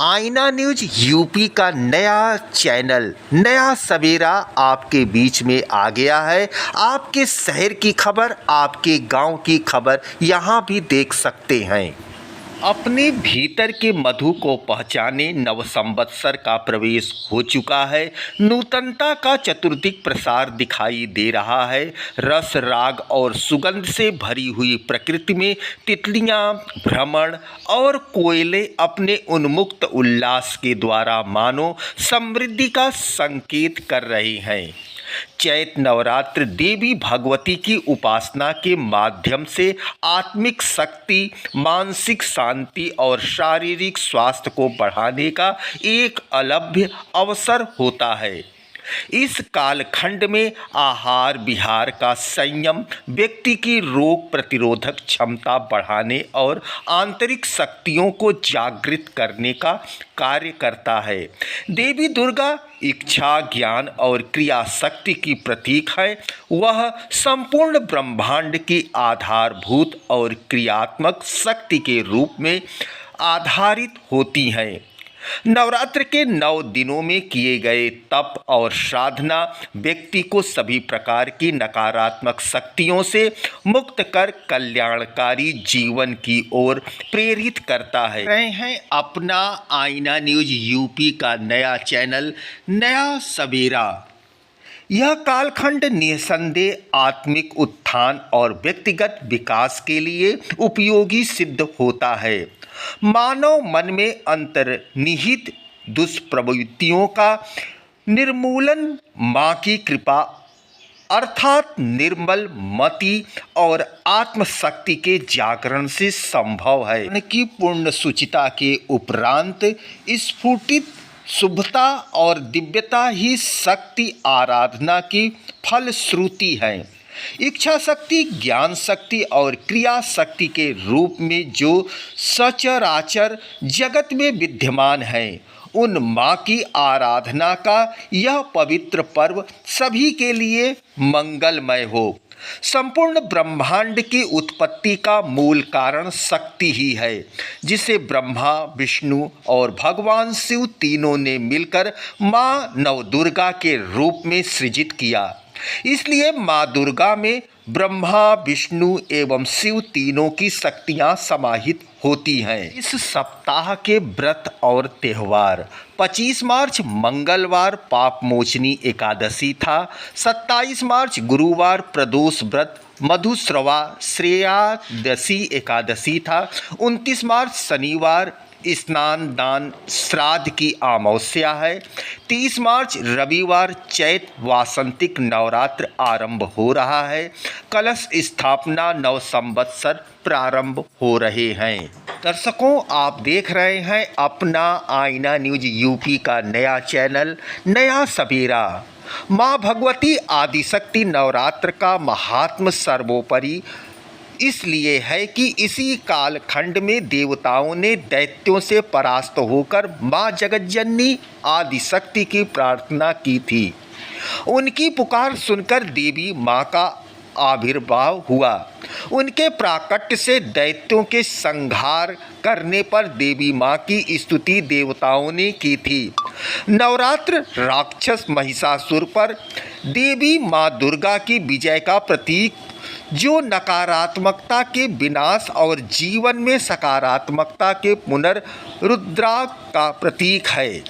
आईना news UP का नया चैनल नया सवेरा आपके बीच में आ गया है। आपके शहर की खबर, आपके गांव की खबर यहाँ भी देख सकते हैं। अपने भीतर के मधु को पहचाने नव संवत्सर का प्रवेश हो चुका है। नूतनता का चतुर्दिक प्रसार दिखाई दे रहा है। रस, राग और सुगंध से भरी हुई प्रकृति में तितलियां भ्रमण और कोयले अपने उन्मुक्त उल्लास के द्वारा मानो समृद्धि का संकेत कर रहे हैं। चैत नवरात्र देवी भगवती की उपासना के माध्यम से आत्मिक शक्ति, मानसिक शांति और शारीरिक स्वास्थ्य को बढ़ाने का एक अलभ्य अवसर होता है। इस कालखंड में आहार विहार का संयम व्यक्ति की रोग प्रतिरोधक क्षमता बढ़ाने और आंतरिक शक्तियों को जागृत करने का कार्य करता है। देवी दुर्गा इच्छा, ज्ञान और क्रिया शक्ति की प्रतीक है। वह संपूर्ण ब्रह्मांड की आधारभूत और क्रियात्मक शक्ति के रूप में आधारित होती हैं। नवरात्र के 9 दिनों में किए गए तप और साधना व्यक्ति को सभी प्रकार की नकारात्मक शक्तियों से मुक्त कर कल्याणकारी जीवन की ओर प्रेरित करता है। रहे हैं अपना आईना न्यूज यूपी का नया चैनल नया सवेरा। यह कालखंड निसंदेह आत्मिक उत्थान और व्यक्तिगत विकास के लिए उपयोगी सिद्ध होता है। मानव मन में अंतर्निहित दुष्प्रवृत्तियों का निर्मूलन माँ की कृपा अर्थात निर्मल मति और आत्मशक्ति के जागरण से संभव है। मन की पूर्ण सुचिता के उपरांत स्फुटित शुभता और दिव्यता ही शक्ति आराधना की फलश्रुति है। इच्छा शक्ति, ज्ञान शक्ति और क्रिया शक्ति के रूप में जो सचराचर जगत में विद्यमान है, उन माँ की आराधना का यह पवित्र पर्व सभी के लिए मंगलमय हो। संपूर्ण ब्रह्मांड की उत्पत्ति का मूल कारण शक्ति ही है, जिसे ब्रह्मा, विष्णु और भगवान शिव तीनों ने मिलकर माँ नवदुर्गा के रूप में सृजित किया। इसलिए माँ दुर्गा में ब्रह्मा, विष्णु एवं शिव तीनों की शक्तियाँ समाहित होती हैं। इस सप्ताह के व्रत और त्यौहार 25 मार्च मंगलवार पाप मोचनी एकादशी था। 27 मार्च गुरुवार प्रदोष व्रत मधुश्रवा श्रेयादशी एकादशी था। 29 मार्च शनिवार स्नान दान श्राद्ध की अमावस्या है। 30 मार्च रविवार चैत वासंतिक नवरात्र आरंभ हो रहा है। कलश स्थापना नव संवत्सर प्रारंभ हो रहे हैं। दर्शकों, आप देख रहे हैं अपना आईना न्यूज यूपी का नया चैनल नया सवेरा। माँ भगवती आदिशक्ति नवरात्र का महात्म सर्वोपरि इसलिए है कि इसी कालखंड में देवताओं ने दैत्यों से परास्त होकर माँ जगज्जननी आदिशक्ति की प्रार्थना की थी। उनकी पुकार सुनकर देवी माँ का आविर्भाव हुआ। उनके प्राकट्य से दैत्यों के संहार करने पर देवी माँ की स्तुति देवताओं ने की थी। नवरात्र राक्षस महिषासुर पर देवी माँ दुर्गा की विजय का प्रतीक, जो नकारात्मकता के विनाश और जीवन में सकारात्मकता के पुनरुद्धार का प्रतीक है।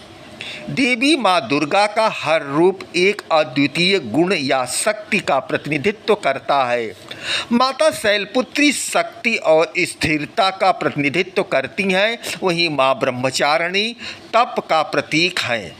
देवी माँ दुर्गा का हर रूप एक अद्वितीय गुण या शक्ति का प्रतिनिधित्व करता है। माता शैलपुत्री शक्ति और स्थिरता का प्रतिनिधित्व करती हैं, वहीं माँ ब्रह्मचारिणी तप का प्रतीक है।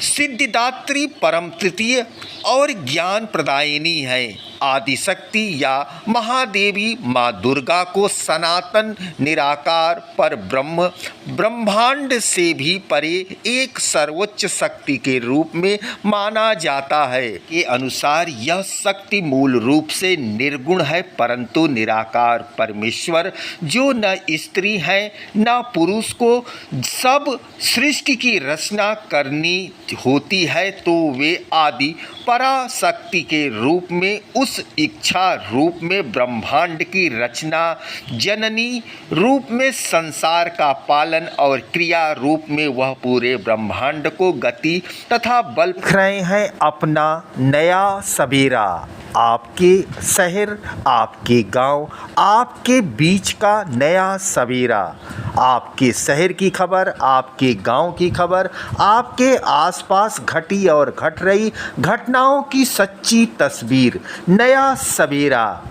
सिद्धिदात्री परम तृतीय और ज्ञान प्रदायिनी है। आदिशक्ति या महादेवी माँ दुर्गा को सनातन निराकार पर ब्रह्म, ब्रह्मांड से भी परे एक सर्वोच्च शक्ति के रूप में माना जाता है। के अनुसार यह शक्ति मूल रूप से निर्गुण है, परंतु निराकार परमेश्वर जो न स्त्री है न पुरुष को सब सृष्टि की रचना करनी होती है, तो वे आदि पराशक्ति के रूप में, उस इच्छा रूप में ब्रह्मांड की रचना, जननी रूप में संसार का पालन और क्रिया रूप में वह पूरे ब्रह्मांड को गति तथा बल देख रहे हैं। अपना नया सवेरा, आपके शहर, आपके गांव, आपके बीच का नया सवेरा, आपके शहर की खबर, आपके गांव की खबर, आपके आसपास घटी और घट रही घटनाओं की सच्ची तस्वीर, नया सवेरा।